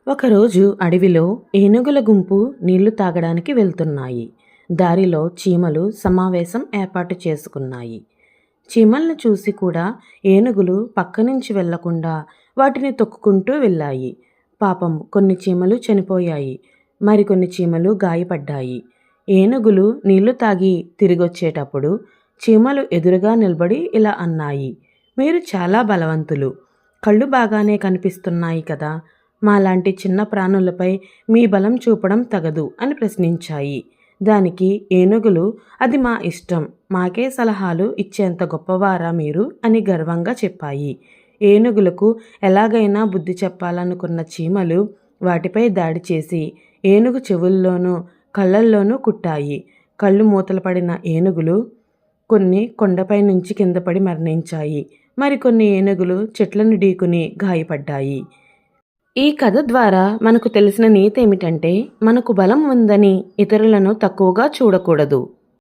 ఒకరోజు అడవిలో ఏనుగుల గుంపు నీళ్లు తాగడానికి వెళ్తున్నాయి. దారిలో చీమలు సమావేశం ఏర్పాటు చేసుకున్నాయి. చీమలను చూసి కూడా ఏనుగులు పక్క నుంచి వెళ్లకుండా వాటిని తొక్కుకుంటూ వెళ్ళాయి. పాపం కొన్ని చీమలు చనిపోయాయి. మరికొన్ని చీమలు గాయపడ్డాయి. ఏనుగులు నీళ్లు తాగి తిరిగొచ్చేటప్పుడు చీమలు ఎదురుగా నిలబడి ఇలా అన్నాయి. మీరు చాలా బలవంతులు. కళ్ళు బాగానే కనిపిస్తున్నాయి కదా. మాలాంటి చిన్న ప్రాణులపై మీ బలం చూపడం తగదు అని ప్రశ్నించాయి. దానికి ఏనుగులు, అది మా ఇష్టం, మాకే సలహాలు ఇచ్చేంత గొప్పవారా మీరు అని గర్వంగా చెప్పాయి. ఏనుగులకు ఎలాగైనా బుద్ధి చెప్పాలనుకున్న చీమలు వాటిపై దాడి చేసి ఏనుగు చెవుల్లోనూ కళ్ళల్లోనూ కుట్టాయి. కళ్ళు మూతలు పడిన ఏనుగులు కొన్ని కొండపై నుంచి కింద పడి మరణించాయి. మరికొన్ని ఏనుగులు చెట్లను ఢీకుని గాయపడ్డాయి. ఈ కథ ద్వారా మనకు తెలిసిన నీతి ఏమిటంటే, మనకు బలం ఉందని ఇతరులను తక్కువగా చూడకూడదు.